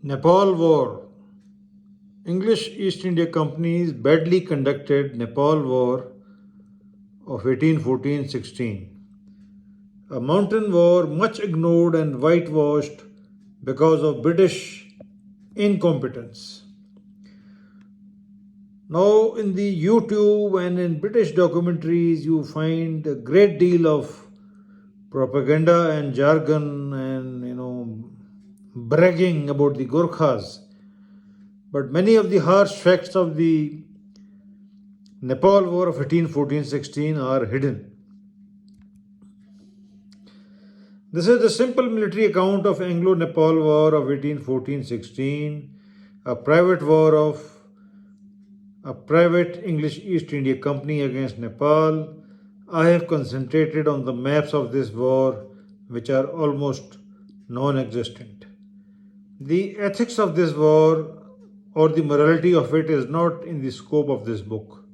Nepal War. English East India Company's badly conducted Nepal War of 1814-16. A mountain war much ignored and whitewashed because of British incompetence. Now, in the YouTube and in British documentaries, you find a great deal of propaganda and jargon and bragging about the Gorkhas. But many of the harsh facts of the Nepal War of 1814-16 are hidden. This is the simple military account of Anglo-Nepal War of 1814-16, a private English East India Company against Nepal. I have concentrated on the maps of this war, which are almost non-existent. The ethics of this war or the morality of it is not in the scope of this book.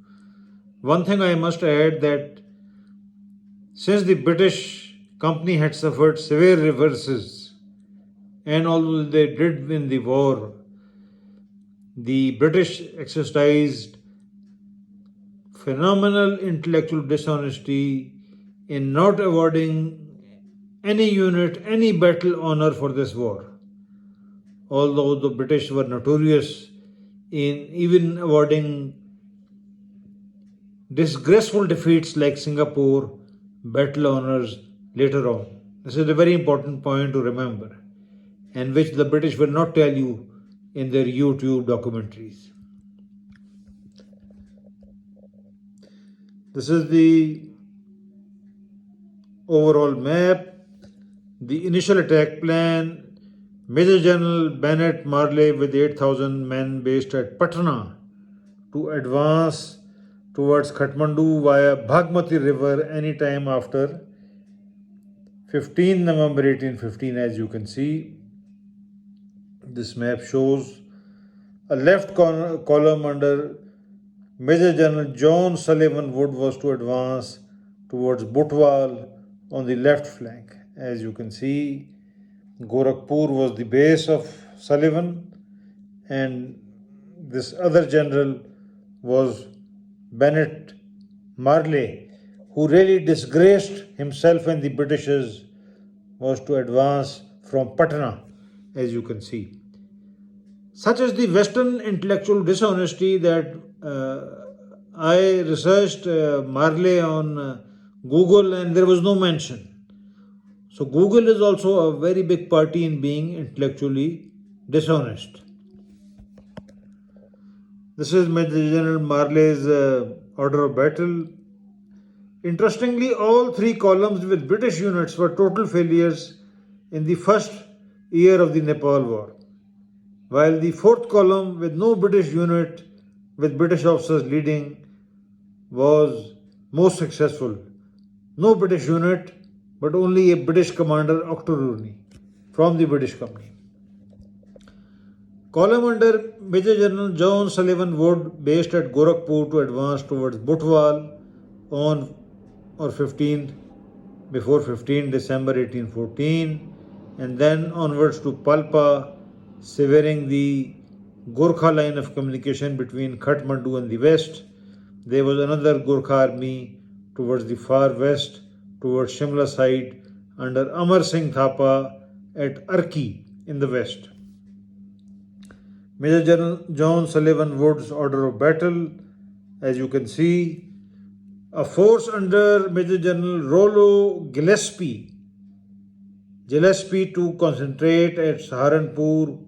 One thing I must add, that since the British company had suffered severe reverses, and although they did win the war, the British exercised phenomenal intellectual dishonesty in not awarding any unit any battle honor for this war. Although the British were notorious in even awarding disgraceful defeats like Singapore battle honors later on. This is a very important point to remember, and which the British will not tell you in their YouTube documentaries. This is the overall map. The initial attack plan: Major General Bennett Marley with 8,000 men based at Patna to advance towards Kathmandu via Bhagmati River anytime after 15 November 1815. As you can see, this map shows a left column under Major General John Sullivan Wood was to advance towards Butwal on the left flank. As you can see, Gorakhpur was the base of Sullivan, and this other general was Bennett Marley, who really disgraced himself and the Britishers, was to advance from Patna, as you can see. Such is the Western intellectual dishonesty that I researched Marley on Google, and there was no mention. So Google is also a very big party in being intellectually dishonest. This is Major General Marley's order of battle. Interestingly, all three columns with British units were total failures in the first year of the Nepal War, while the fourth column with no British unit with British officers leading was most successful. No British unit, but only a British commander, Octorooney, from the British company. Column under Major General John Sullivan Wood based at Gorakhpur to advance towards Butwal on or 15 December 1814, and then onwards to Palpa, severing the Gorkha line of communication between Kathmandu and the west. There was another Gorkha army towards the far west, towards Shimla side, under Amar Singh Thapa at Arki in the west. Major General John Sullivan Wood's order of battle, as you can see, a force under Major General Rollo Gillespie to concentrate at Saharanpur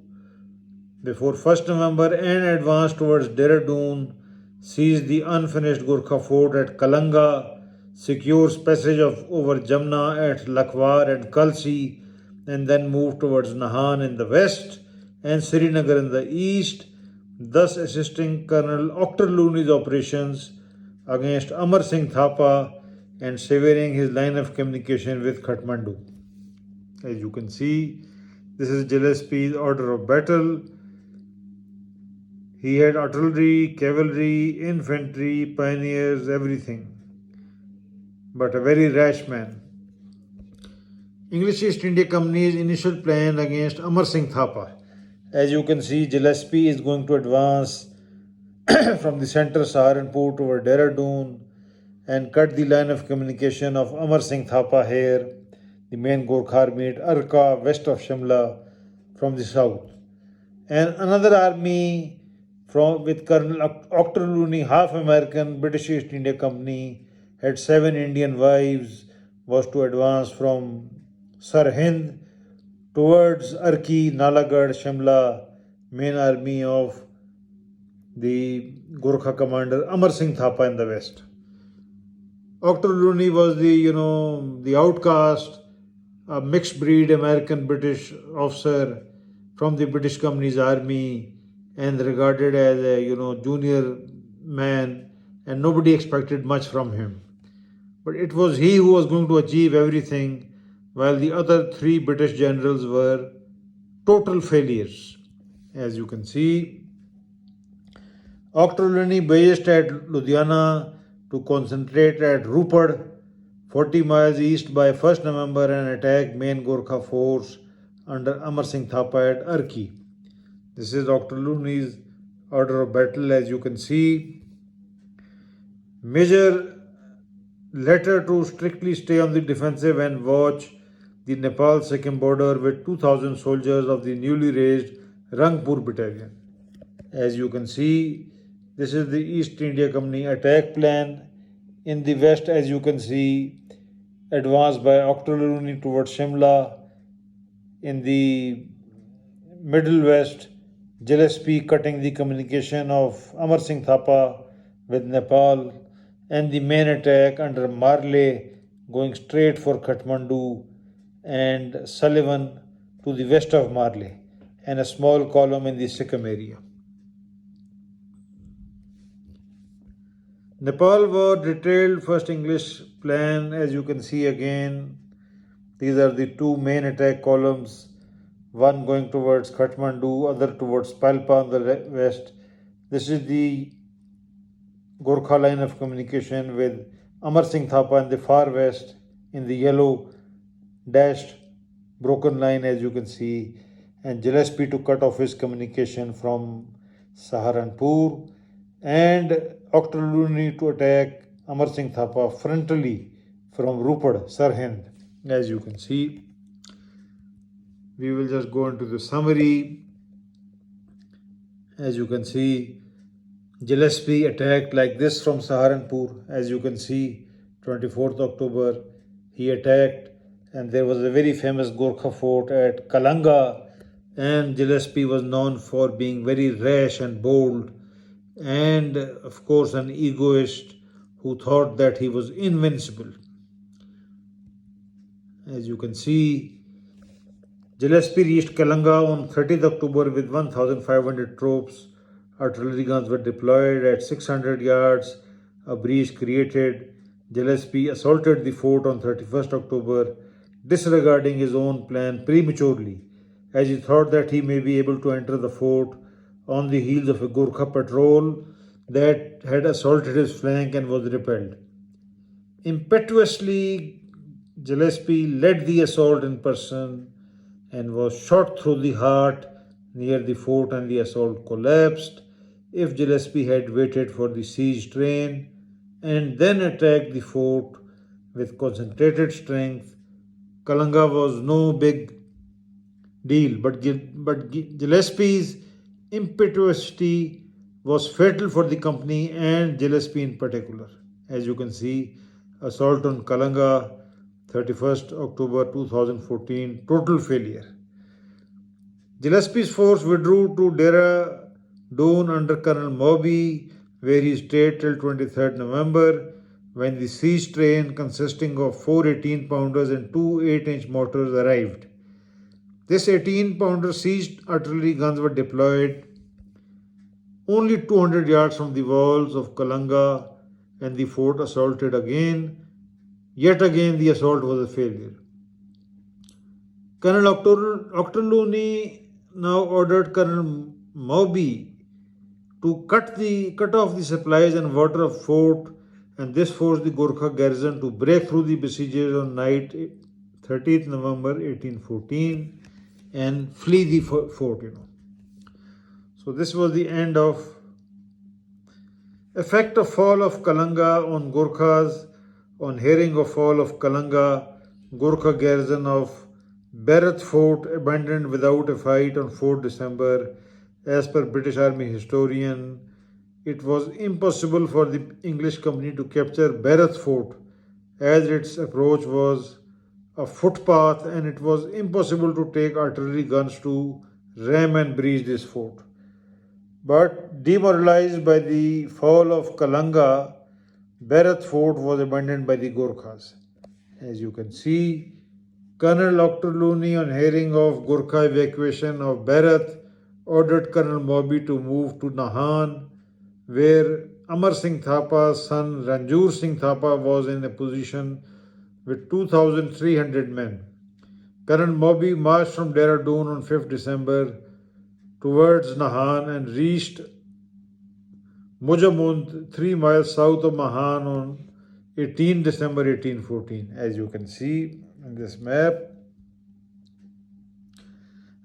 before 1st November and advance towards Dehradun, seize the unfinished Gorkha fort at Kalanga, secures passage over Jamna at Lakhwar and Kalsi, and then move towards Nahan in the west and Srinagar in the east, thus assisting Colonel Octorooney's operations against Amar Singh Thapa and severing his line of communication with Kathmandu. As you can see, this is Gillespie's order of battle. He had artillery, cavalry, infantry, pioneers, everything, but a very rash man. English East India Company's initial plan against Amar Singh Thapa. As you can see, Gillespie is going to advance from the center Saharanpur toward Dehradun and cut the line of communication of Amar Singh Thapa here, the main Gorkha army at Arka, west of Shimla, from the south. And another army with Colonel Octorlooney, half American, British East India Company, had 7 Indian wives, was to advance from Sarhind towards Arki, Nalagarh, Shimla, main army of the Gorkha commander Amar Singh Thapa in the west. Octorlooney was the outcast, a mixed breed American British officer from the British company's army and regarded as a junior man, and nobody expected much from him. But it was he who was going to achieve everything, while the other 3 British generals were total failures. As you can see, Octorlooney based at Ludhiana to concentrate at Rupert, 40 miles east by 1st November, and attack main Gorkha force under Amar Singh Thapa at Arki. This is Octorlooney's order of battle. As you can see, Major letter to strictly stay on the defensive and watch the Nepal Sikkim border with 2,000 soldiers of the newly raised Rangpur battalion. As you can see, this is the East India Company attack plan. In the west, as you can see, advance by Octorlooney towards Shimla. In the middle west, Gillespie cutting the communication of Amar Singh Thapa with Nepal, and the main attack under Marle going straight for Kathmandu and Sullivan to the west of Marle, and a small column in the Sikkim area. Nepal war detailed first English plan. As you can see again, these are the 2 main attack columns, one going towards Kathmandu, other towards Palpa on the west. This is the Gorkha line of communication with Amar Singh Thapa in the far west in the yellow dashed broken line, as you can see, and Gillespie to cut off his communication from Saharanpur, and Octorlooney to attack Amar Singh Thapa frontally from Rupert, Sarhind. As you can see, we will just go into the summary. As you can see, Gillespie attacked like this from Saharanpur. As you can see, 24th October, he attacked, and there was a very famous Gorkha fort at Kalanga, and Gillespie was known for being very rash and bold, and of course an egoist who thought that he was invincible. As you can see, Gillespie reached Kalanga on 30th October with 1,500 troops. Artillery guns were deployed at 600 yards. A breach created. Gillespie assaulted the fort on 31st October, disregarding his own plan prematurely, as he thought that he may be able to enter the fort on the heels of a Gorkha patrol that had assaulted his flank and was repelled. Impetuously, Gillespie led the assault in person and was shot through the heart near the fort, and the assault collapsed. If Gillespie had waited for the siege train and then attacked the fort with concentrated strength, Kalanga was no big deal. But Gillespie's impetuosity was fatal for the company and Gillespie in particular. As you can see, assault on Kalanga, 31st October 2014, total failure. Gillespie's force withdrew to Dehradun under Colonel Moby, where he stayed till 23rd November, when the siege train consisting of 4 18-pounders and 2 8-inch mortars arrived. This 18-pounder siege artillery guns were deployed only 200 yards from the walls of Kalanga, and the fort assaulted again. Yet again, the assault was a failure. Colonel Octorlooney now ordered Colonel Moby to cut off the supplies and water of fort, and this forced the Gorkha garrison to break through the besiegers on night 30th November 1814 and flee the fort. So this was the end of effect of fall of Kalanga on Gurkhas. On hearing of fall of Kalanga, Gurkha garrison of Bharat Fort abandoned without a fight on 4 December. As per British Army historian, it was impossible for the English company to capture Bharat Fort as its approach was a footpath and it was impossible to take artillery guns to ram and breach this fort. But demoralized by the fall of Kalanga, Bharat Fort was abandoned by the Gurkhas. As you can see, Colonel Octorluni, on hearing of Gurkha evacuation of Bharat, ordered Colonel Mobi to move to Nahan, where Amar Singh Thapa's son Ranjur Singh Thapa was in a position with 2,300 men. Colonel Mobi marched from Dehradun on 5th December towards Nahan and reached Mujamund 3 miles south of Mahan on 18 December 1814. As you can see in this map,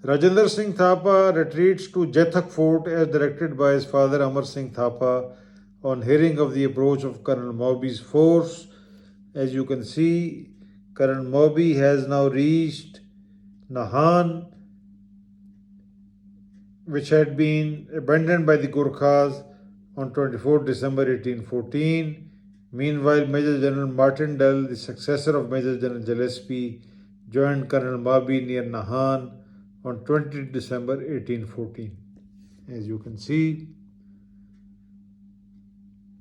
Rajendra Singh Thapa retreats to Jethak Fort as directed by his father Amar Singh Thapa on hearing of the approach of Colonel Mobi's force. As you can see, Colonel Mobi has now reached Nahan, which had been abandoned by the Gurkhas on 24 December 1814. Meanwhile, Major General Martindale, the successor of Major General Gillespie, joined Colonel Mobi near Nahan on 20 December 1814. As you can see,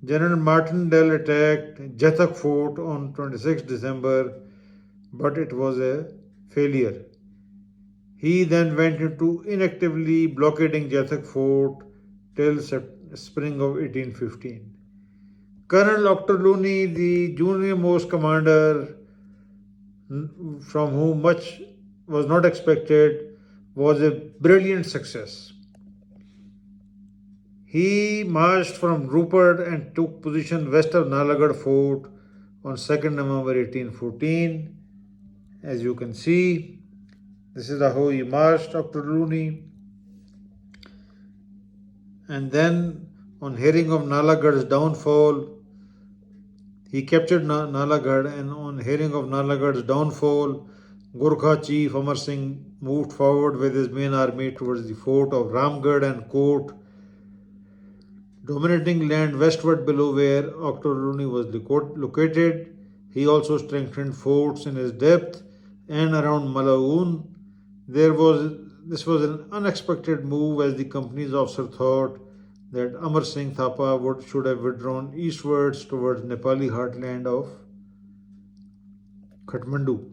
General Martindale attacked Jethak Fort on 26 December, but it was a failure. He then went into inactively blockading Jethak Fort till spring of 1815. Colonel Octorluni, the junior most commander from whom much was not expected, was a brilliant success. He marched from Rupert and took position west of Nalagarh Fort on 2nd November 1814. As you can see, this is how he marched, Octorluni. And then, on hearing of Nalagarh's downfall, he captured Nalagarh, and on hearing of Nalagarh's downfall, Gurkha chief Amar Singh moved forward with his main army towards the fort of Ramgarh and Kot, dominating land westward below where Octorluni was located. He also strengthened forts in his depth and around Malaun. This was an unexpected move as the company's officer thought that Amar Singh Thapa should have withdrawn eastwards towards Nepali heartland of Kathmandu.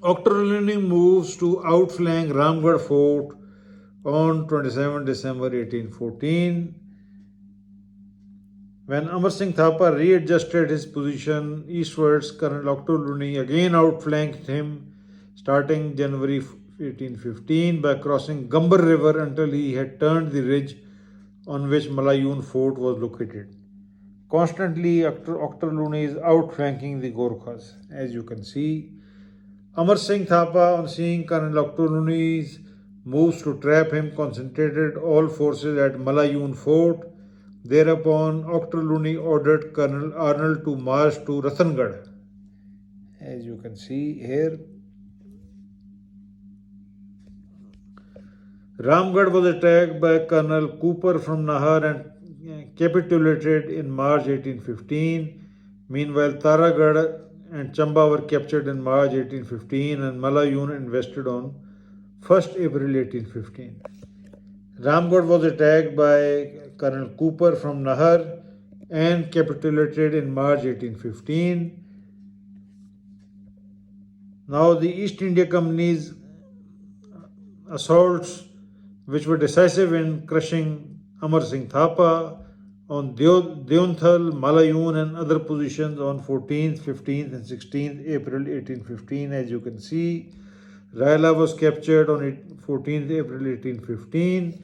Octorluni moves to outflank Ramgarh Fort on 27 December 1814. When Amar Singh Thapa readjusted his position eastwards, Colonel Octorluni again outflanked him starting January 1815 by crossing Gambar River until he had turned the ridge on which Malayun Fort was located. Constantly, Octorluni is outflanking the Gorkhas. As you can see, Amar Singh Thapa, on seeing Colonel Octorluni's moves to trap him, concentrated all forces at Malayun Fort. Thereupon, Octorluni ordered Colonel Arnold to march to Rathangarh. As you can see here, Ramgarh was attacked by Colonel Cooper from Nahar and capitulated in March 1815. Meanwhile, Taragarh and Chamba were captured in March 1815 and Malayun invested on 1st April 1815. Ramgarh was attacked by Colonel Cooper from Nahar and capitulated in March 1815. Now the East India Company's assaults, which were decisive in crushing Amar Singh Thapa on Deonthal, Malayun and other positions on 14th, 15th and 16th April 1815. As you can see, Raila was captured on 14th April 1815.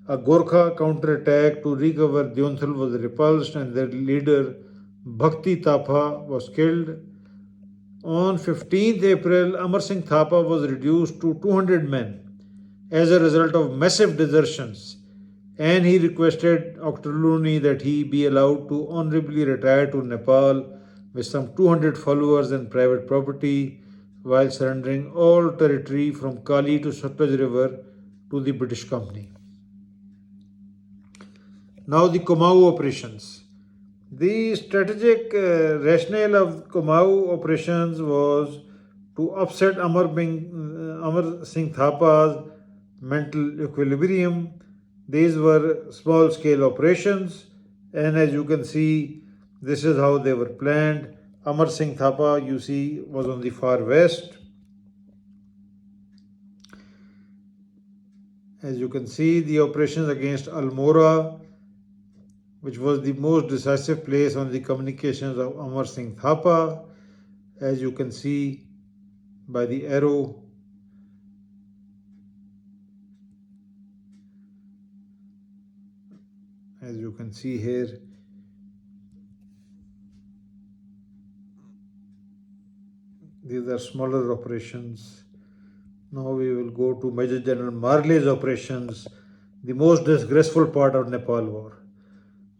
A Gorkha counterattack to recover Deonthal was repulsed and their leader Bhakti Thapa was killed. On 15th April, Amar Singh Thapa was reduced to 200 men as a result of massive desertions and he requested Oktaluni that he be allowed to honorably retire to Nepal with some 200 followers and private property while surrendering all territory from Kali to Satluj River to the British Company. Now the Kumaon operations. The strategic rationale of Kumaon operations was to upset Amar Singh Thapa's mental equilibrium. These were small scale operations, and as you can see, this is how they were planned. Amar Singh Thapa, you see, was on the far west. As you can see, the operations against Almora, which was the most decisive place on the communications of Amar Singh Thapa, as you can see by the arrow. As you can see here, these are smaller operations. Now we will go to Major General Marley's operations, the most disgraceful part of Nepal war.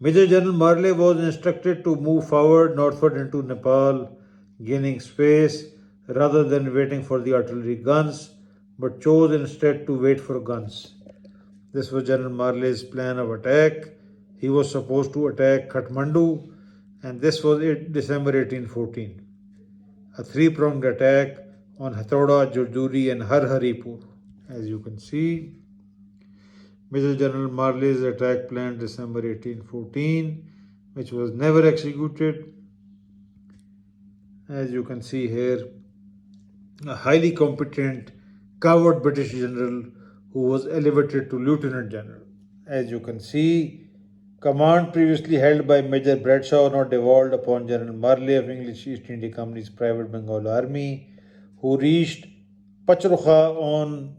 Major General Marley was instructed to move forward northward into Nepal, gaining space rather than waiting for the artillery guns, but chose instead to wait for guns. This was General Marley's plan of attack. He was supposed to attack Kathmandu, and this was December 1814. A three-pronged attack on Hatauda, Jurjuri, and Haripur. As you can see, Major General Marley's attack plan December 1814, which was never executed. As you can see here, a highly competent, coward British general who was elevated to Lieutenant General. As you can see, command previously held by Major Bradshaw now devolved upon General Marley of English East India Company's Private Bengal Army, who reached Pachrukha on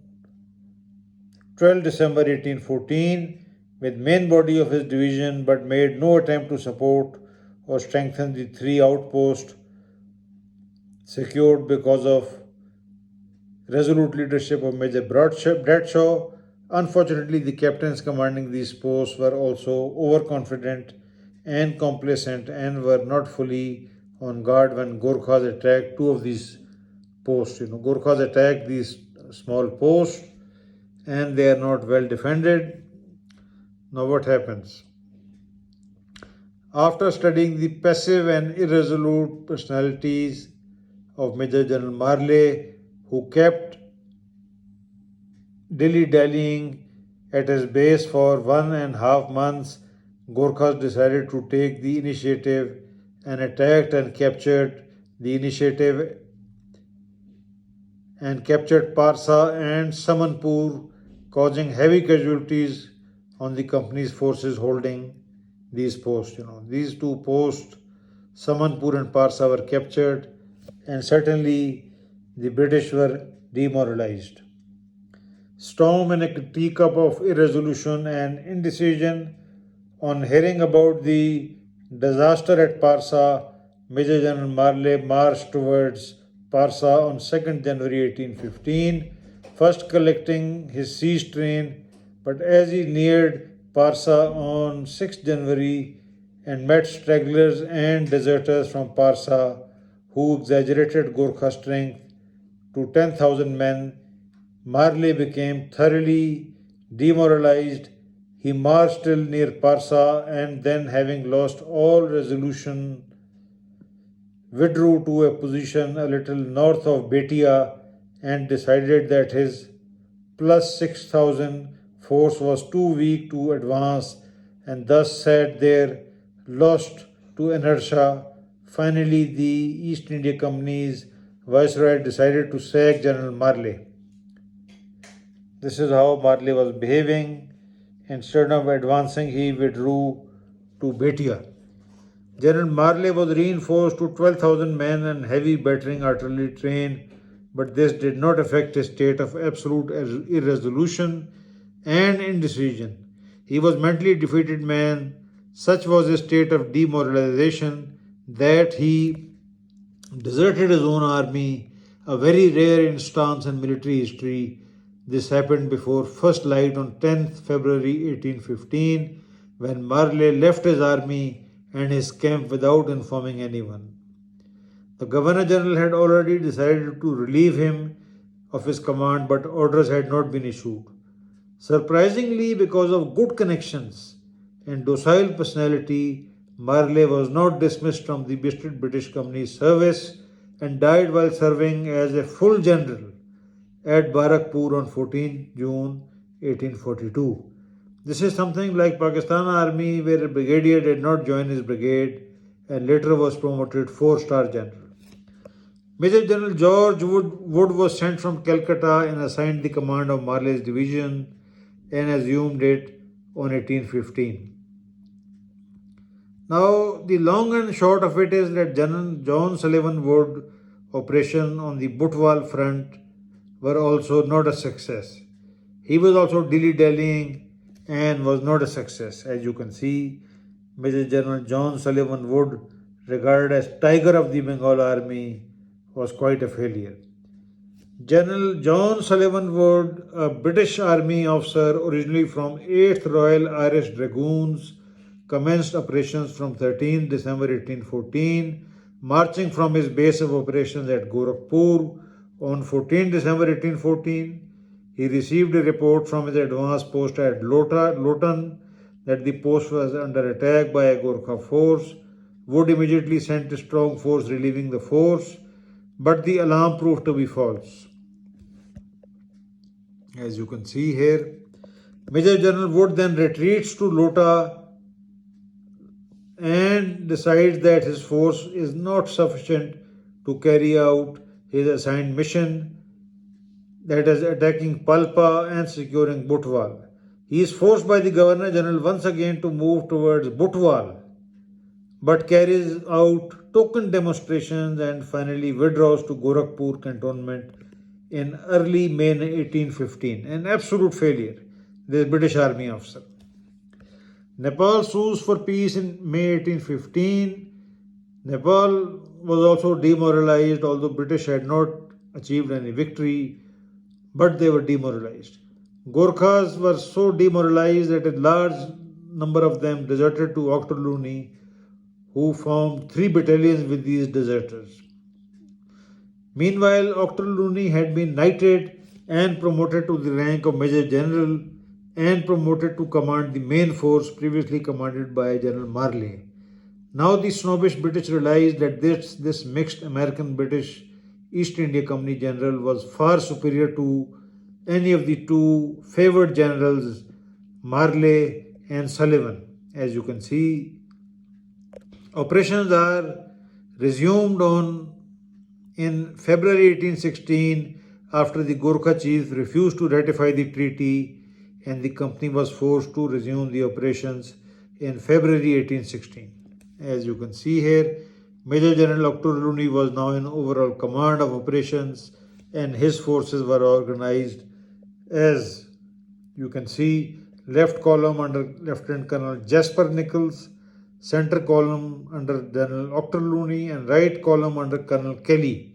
12 December 1814 with main body of his division, but made no attempt to support or strengthen the three outposts secured because of resolute leadership of Major Bradshaw. Unfortunately, the captains commanding these posts were also overconfident and complacent and were not fully on guard when Gorkhas attacked two of these posts. Gorkhas attacked these small posts and they are not well defended. Now what happens? After studying the passive and irresolute personalities of Major General Marley, who kept dilly-dallying at his base for 1.5 months, Gorkhas decided to take the initiative and attacked and captured Parsa and Samanpur, causing heavy casualties on the company's forces holding these posts. These two posts, Samanpur and Parsa, were captured, and certainly the British were demoralized. Storm in a teacup of irresolution and indecision. On hearing about the disaster at Parsa, Major General Marley marched towards Parsa on 2nd January 1815, first collecting his siege train, but as he neared Parsa on 6th January and met stragglers and deserters from Parsa who exaggerated Gorkha strength to 10,000 men, Marley became thoroughly demoralized. He marched till near Parsa and then, having lost all resolution, withdrew to a position a little north of Betia and decided that his plus 6,000 force was too weak to advance and thus sat there lost to inertia. Finally, the East India Company's Viceroy decided to sack General Marley. This is how Marley was behaving. Instead of advancing, he withdrew to Betia. General Marley was reinforced to 12,000 men and heavy battering artillery train, but this did not affect his state of absolute irresolution and indecision. He was mentally defeated man. Such was his state of demoralization that he deserted his own army, a very rare instance in military history. This happened before first light on 10th February 1815 when Marley left his army and his camp without informing anyone. The Governor General had already decided to relieve him of his command, but orders had not been issued. Surprisingly, because of good connections and docile personality, Marley was not dismissed from the British Company's service and died while serving as a full general at Barakpur on 14 June 1842. This is something like Pakistan Army, where a brigadier did not join his brigade and later was promoted 4-star general. Major General George Wood was sent from Calcutta and assigned the command of Marley's division and assumed it on 1815. Now, the long and short of it is that General John Sullivan Wood operation on the Butwal front were also not a success. He was also dilly-dallying and was not a success. As you can see, Major General John Sullivan Wood, regarded as Tiger of the Bengal Army, was quite a failure. General John Sullivan Wood, a British Army officer originally from 8th Royal Irish Dragoons, commenced operations from 13 December 1814, marching from his base of operations at Gorakhpur on 14 December 1814. He received a report from his advance post at Lotan that the post was under attack by a Gorkha force. Wood immediately sent a strong force relieving the force, but the alarm proved to be false. As you can see here, Major General Wood then retreats to Lota and decides that his force is not sufficient to carry out his assigned mission, that is attacking Palpa and securing Butwal. He is forced by the Governor General once again to move towards Butwal, but carries out token demonstrations and finally withdraws to Gorakhpur cantonment in early May 1815. An absolute failure, this British Army officer. Nepal sues for peace in May 1815. Nepal was also demoralized, although British had not achieved any victory, but they were demoralized. Gorkhas were so demoralized that a large number of them deserted to Ochterlony, who formed 3 battalions with these deserters. Meanwhile, Ochterlony had been knighted and promoted to the rank of Major General and promoted to command the main force previously commanded by General Marley. Now the snobbish British realized that this mixed American-British East India Company general was far superior to any of the 2 favored generals, Marley and Sullivan. As you can see, operations are resumed in February 1816 after the Gorkha chiefs refused to ratify the treaty, and the company was forced to resume the operations in February 1816. As you can see here, Major General Ochterlony was now in overall command of operations, and his forces were organized as you can see: left column under Lieutenant Colonel Jasper Nichols, center column under General Ochterlony, and right column under Colonel Kelly.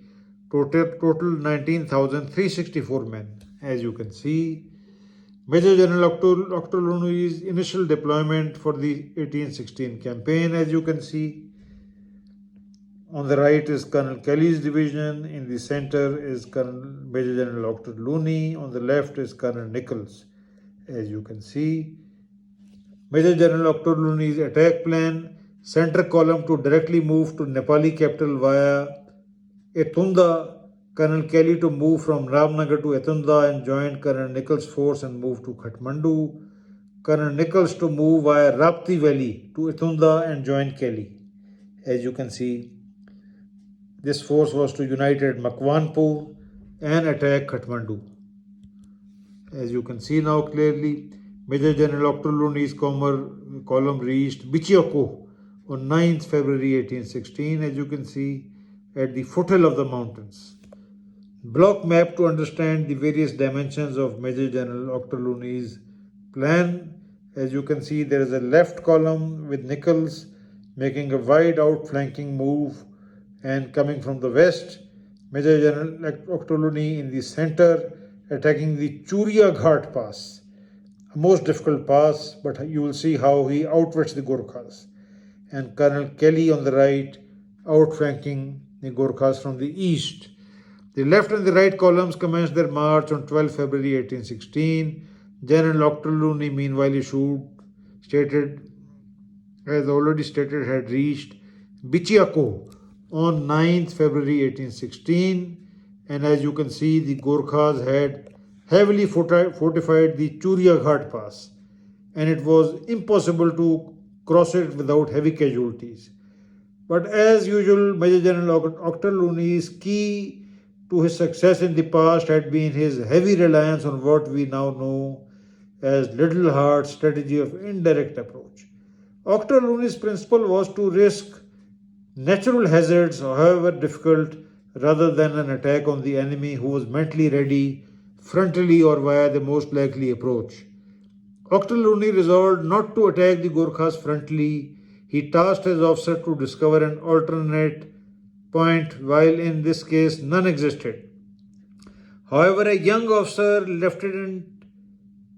Total 19,364 men. As you can see, Major General Ochterlony's initial deployment for the 1816 campaign. As you can see, on the right is Colonel Kelly's division, in the center is Major General Ochterlony, on the left is Colonel Nichols. As you can see, Major General Ochterlony's attack plan: center column to directly move to Nepali capital via Etunda, Colonel Kelly to move from Ramnagar to Etunda and join Colonel Nichols' force and move to Kathmandu, Colonel Nichols to move via Rapti Valley to Etunda and join Kelly. As you can see, this force was to unite at Makwanpur and attack Kathmandu. As you can see now clearly, Major General Ochterlony's column reached Bichioko on 9th February 1816, as you can see, at the foothill of the mountains. Block map to understand the various dimensions of Major General Ochterlony's plan. As you can see, there is a left column with Nichols making a wide outflanking move and coming from the west. Major General Ochterlony in the center attacking the Churia Ghat pass, a most difficult pass, but you will see how he outwits the Gurkhas. And Colonel Kelly on the right, outflanking the Gurkhas from the east. The left and the right columns commenced their march on 12 February 1816. General Octorluni, meanwhile, stated, as already stated, had reached Bichiako on 9th February 1816. And as you can see, the Gorkhas had heavily fortified the Churia Ghat pass, and it was impossible to cross it without heavy casualties. But as usual, Major General Octorluni's key to his success in the past had been his heavy reliance on what we now know as Little Heart's strategy of indirect approach. Octorluni's principle was to risk natural hazards, however difficult, rather than an attack on the enemy who was mentally ready, frontally or via the most likely approach. Octorluni resolved not to attack the Gurkhas frontally. He tasked his officer to discover an alternate point, while in this case none existed. However, a young officer, Lieutenant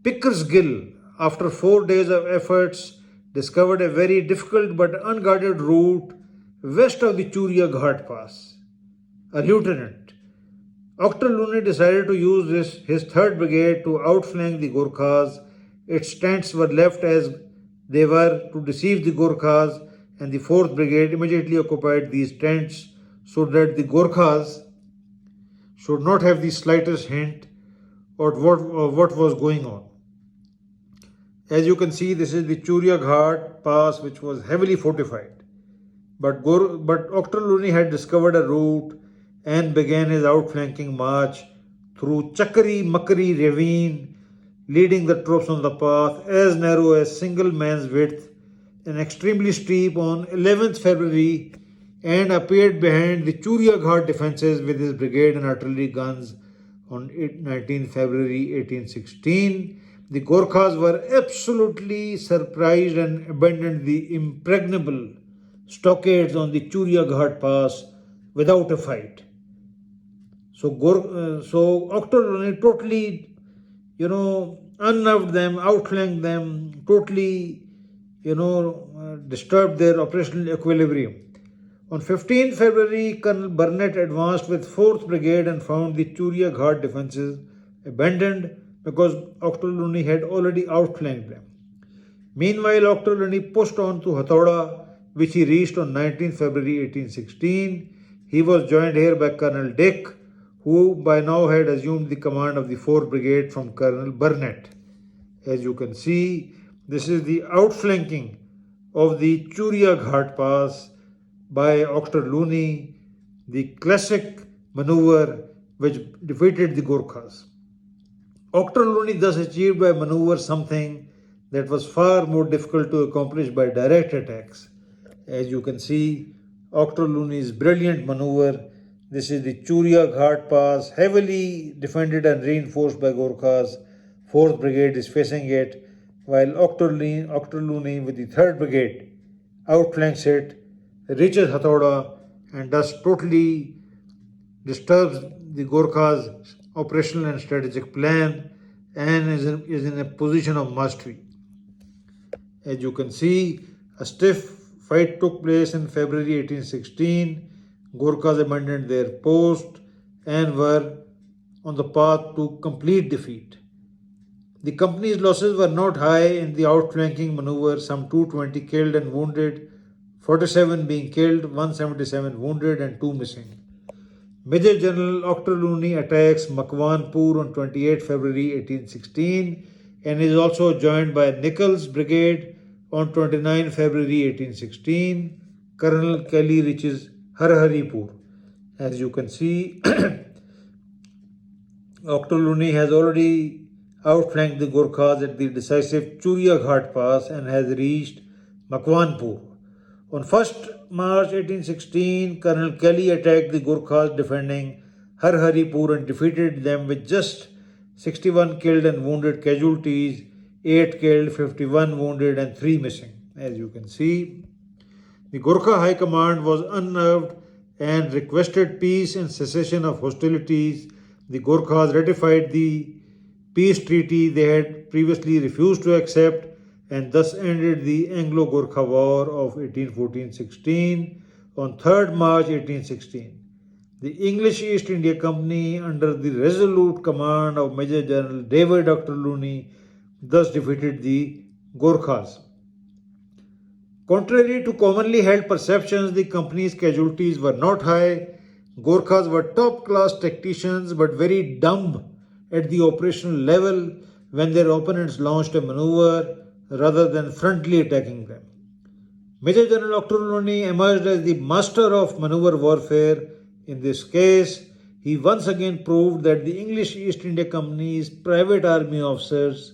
Pickersgill, after 4 days of efforts, discovered a very difficult but unguarded route west of the Churia Ghat pass. A lieutenant, Octorluni decided to use his 3rd Brigade to outflank the Gurkhas. Its tents were left as they were to deceive the Gurkhas, and the 4th Brigade immediately occupied these tents so that the Gurkhas should not have the slightest hint of what was going on. As you can see, this is the Churia Ghat pass, which was heavily fortified. But Octorluni had discovered a route and began his outflanking march through Chakari Makari ravine, leading the troops on the path as narrow as single man's width and extremely steep on 11th February, and appeared behind the Churia Ghat defences with his brigade and artillery guns on 19th February 1816. The Gorkhas were absolutely surprised and abandoned the impregnable stockades on the Churia Ghat pass without a fight. So Octorluni totally, unnerved them, outflanked them, totally, disturbed their operational equilibrium. On 15th February, Colonel Burnett advanced with 4th Brigade and found the Churia Ghat defences abandoned because Octorluni had already outflanked them. Meanwhile, Octorluni pushed on to Hatauda, which he reached on 19th February 1816. He was joined here by Colonel Dick, who by now had assumed the command of the 4th Brigade from Colonel Burnett. As you can see, this is the outflanking of the Churia Ghat pass by Octorluni, the classic maneuver which defeated the Gurkhas. Octorluni thus achieved by maneuver something that was far more difficult to accomplish by direct attacks. As you can see, Octorluni's brilliant maneuver. This is the Churia Ghat pass, heavily defended and reinforced by Gurkhas. 4th Brigade is facing it, while Octorluni with the 3rd Brigade outflanks it, reaches Hatauda, and thus totally disturbs the Gurkhas' operational and strategic plan, and is in a position of mastery. As you can see, a stiff fight took place in February 1816. Gurkhas abandoned their post and were on the path to complete defeat. The company's losses were not high in the outflanking maneuver, some 220 killed and wounded, 47 being killed, 177 wounded, and 2 missing. Major General Octorluni attacks Makwanpur on 28 February 1816 and is also joined by Nichols' brigade on 29 February 1816. Colonel Kelly reaches Harharipur. As you can see, Octorluni has already outflanked the Gurkhas at the decisive Churia Ghat pass and has reached Makwanpur. On 1st March 1816, Colonel Kelly attacked the Gurkhas defending Harharipur and defeated them with just 61 killed and wounded casualties, 8 killed, 51 wounded, and 3 missing. As you can see, the Gurkha High Command was unnerved and requested peace and cessation of hostilities, The Gorkhas ratified the peace treaty they had previously refused to accept and thus ended the Anglo Gorkha War of 1814-16 on 3rd March 1816. The English East India Company, under the resolute command of Major General David Dr. Looney, thus defeated the Gorkhas. Contrary to commonly held perceptions, the company's casualties were not high. Gorkhas were top class tacticians but very dumb at the operational level when their opponents launched a maneuver rather than frontally attacking them. Major General Dr. Looney emerged as the master of maneuver warfare. In this case, he once again proved that the English East India Company's private army officers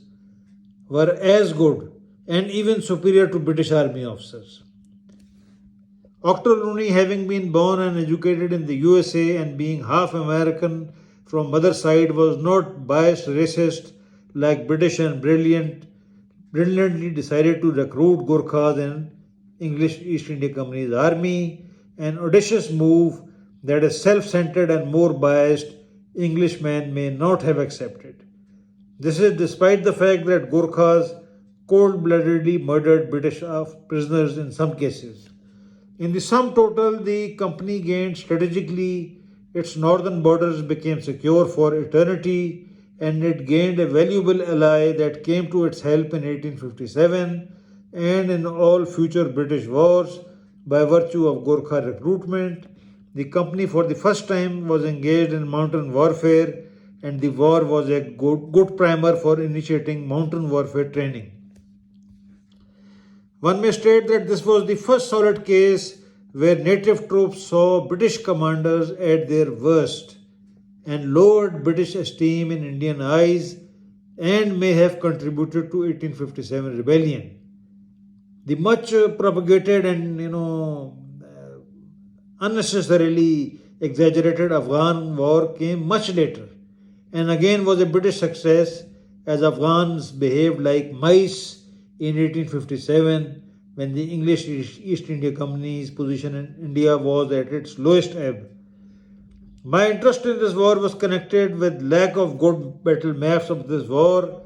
were as good and even superior to British army officers. Dr. Looney, having been born and educated in the USA and being half American from mother's side, was not biased racist like British and brilliantly decided to recruit Gorkhas in English East India Company's army, an audacious move that a self-centered and more biased Englishman may not have accepted. This is despite the fact that Gorkhas cold-bloodedly murdered British prisoners in some cases. In the sum total, the company gained strategically, its northern borders became secure for eternity, and it gained a valuable ally that came to its help in 1857 and in all future British wars by virtue of Gorkha recruitment. The company for the first time was engaged in mountain warfare, and the war was a good primer for initiating mountain warfare training. One may state that this was the first solid case where native troops saw British commanders at their worst and lowered British esteem in Indian eyes and may have contributed to 1857 rebellion. The much propagated and unnecessarily exaggerated Afghan war came much later and again was a British success as Afghans behaved like mice in 1857 when the English East India Company's position in India was at its lowest ebb. My interest in this war was connected with lack of good battle maps of this war,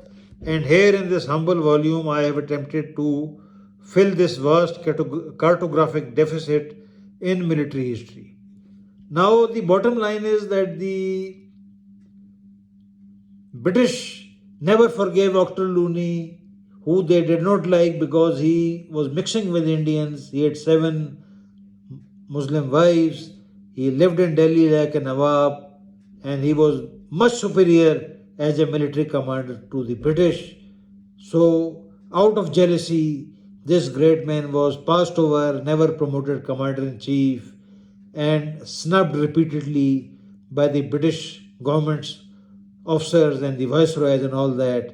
and here in this humble volume I have attempted to fill this vast cartographic deficit in military history. Now the bottom line is that the British never forgave Dr. Looney, who they did not like because he was mixing with Indians. He had 7 Muslim wives. He lived in Delhi like a Nawab, and he was much superior as a military commander to the British. So, out of jealousy, this great man was passed over, never promoted commander in chief, and snubbed repeatedly by the British government's officers and the viceroys and all that.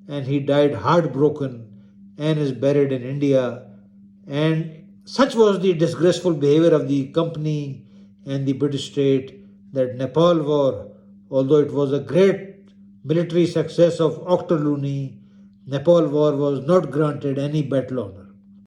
And he died heartbroken and is buried in India. And such was the disgraceful behavior of the company and the British state that Nepal War, although it was a great military success of Dr. Looney, Nepal War was not granted any battle honor.